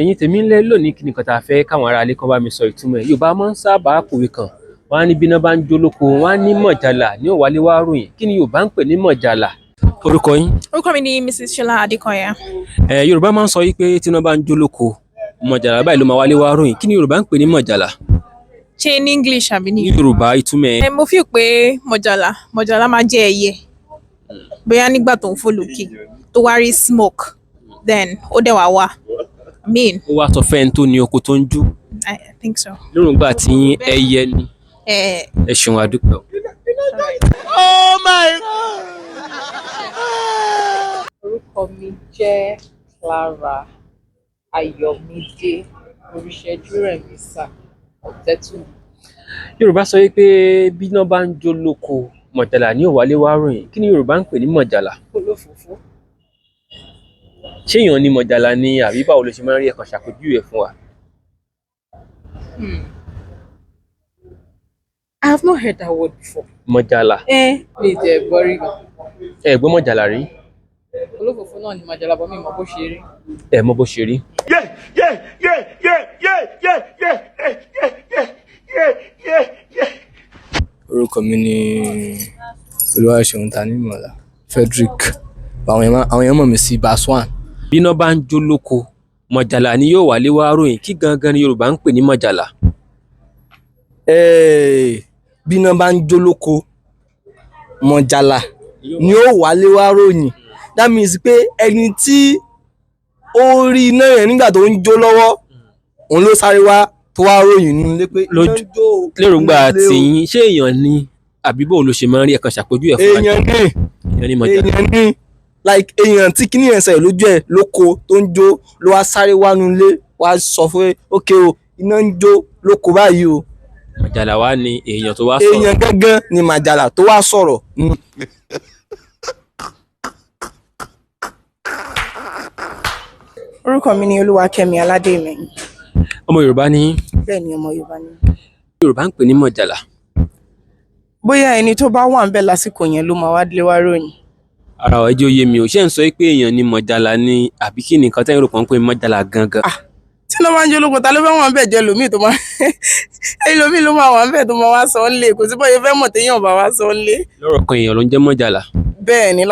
ẹ̀yin tèmi ń lẹ́ lónìí kí nìkan tá a fẹ́ káwọn ará ilé kan bá mi sọ ìtumọ̀ ẹ̀. Yorùbá máa ń sábà pòwe kan wọ́n á ní bíná bá ń jó lóko wọ́n á ní mọ̀jàlá ní òwálé wá ròyìn. Kí ni Yorùbá ń pè ní mọ̀jàlá? Orúkọ yín? Orúkọ mi ni Mrs. Ṣọlá Adékọ̀yà. Yorùbá máa ń sọ wípé tíná bá ń jó lóko mọ̀jàlá báyìí ló máa wálé wá ròyìn. Kí ni Yorùbá ń pè ní mọ̀jàlá? Ṣé ní English àbí ní? Ní Yorùbá ìtumọ̀ ẹ̀. Mo feel pé mọ̀jàlá máa jẹ́ ẹyẹ. Bóyá nígbà tó ń fò lókè tó wá rí smoke then ó dẹ̀ wá wá. Ó wá sọ fẹ́ni tó ní oko tó ń jó. I think so. Lórúngbà tí ẹyẹ ni. Ẹ ṣeun àdúpẹ́. Oh my God! Orúkọ mi jẹ́ Clara Ayọ̀mídé Oríṣẹ́júrẹ̀mísà Ọ̀tẹ́tùlú. Yorùbá sọ wípé bíná bá ń jó lóko mọ̀jàlá ní òwálé wá ròyìn. Kí ni Yorùbá ń pè ní mọ̀jàlá? Olófòfó. Ṣé èèyàn ni mọ̀jàlá ni àbí báwo ló ṣe máa ń rí ẹ̀kan ṣàpèjúwe ẹ̀ fún wa? I have not heard that word before. Mọ̀jàlá. Mi ì tẹ̀ gbọ́ rí gan. Ẹ gbọ́ mọ̀jàlá rí? Olófòfó náà ni màjàlá bọ́ mi mọ̀ bó ṣe rí. Ẹ mọ̀ bó ṣe rí? Orúkọ mi ni Olúwaṣeun Tanímọ̀lá Frederick. Àwọn èèyàn mọ̀ mí sí Baswan. Bíná bá ń jó lóko mọ̀jàlá ni yóò wálé wá ròyìn. Kí gangan ni Yorùbá ń pè ní mọ̀jàlá? Bíná bá ń jó lóko mọ̀jàlá ni ó wálé wá ròyìn. That means pé ẹni tí ó rí iná yẹn nígbà tó ń jó lọ́wọ́ òun ló sáré wá tó wá ròyìn nínú ilé pé iná ń jó. Lérògbà tiyín ṣé èèyàn ni àbí bóun ló ṣe máa ń rí ẹ̀kan ṣàpèjúwe ẹ̀ fún wa? Èèyàn ni mọ̀jàlá. Èèyàn ní like èèyàn tí kíní yẹn ṣẹlẹ̀ lójú ẹ̀ lóko tó ń jó ló wá sáré wá nínú ilé wá sọ fún ókè o iná ń jó lóko báyìí o. Mọ̀jàlá wá ni èèyàn tó wá sọ̀rọ̀. Èèyàn gángan ni màjàlá tó wá sọ̀rọ̀. Orúkọ mi ni Olúwakẹ́mi Aládémẹ́yìn. Ọmọ Yorùbá ni? Bẹ́ẹ̀ ni ọmọ Yorùbá ni. Yorùbá ń pè ní mọ̀jàlá. Bóyá ẹni tó bá wà ń bẹ̀ lásìkò yẹn ló máa wá lé wá ròyìn. Ara ọ̀ ẹjọ́ yé mi ò ṣe ń sọ pé èèyàn ni mọ̀jàlá ni àbí kí nìkan tẹ́yìn rò pọ̀ ń pè mọ̀jàlá gangan? Tí ló máa ń jẹ́ olóko ta ló fẹ́ wà ń bẹ̀ jẹ́ lòmíì tó máa ẹlòmíì ló máa wà ń bẹ̀ tó máa wá sọ ọ́ lé kò sí bóyá fẹ́ mọ̀ téèyàn bá wá sọ ọ́ lé. Lọ́rọ̀ kan èèyàn ló ń jẹ́ mọ̀jàlá. Bẹ́ẹ̀ ni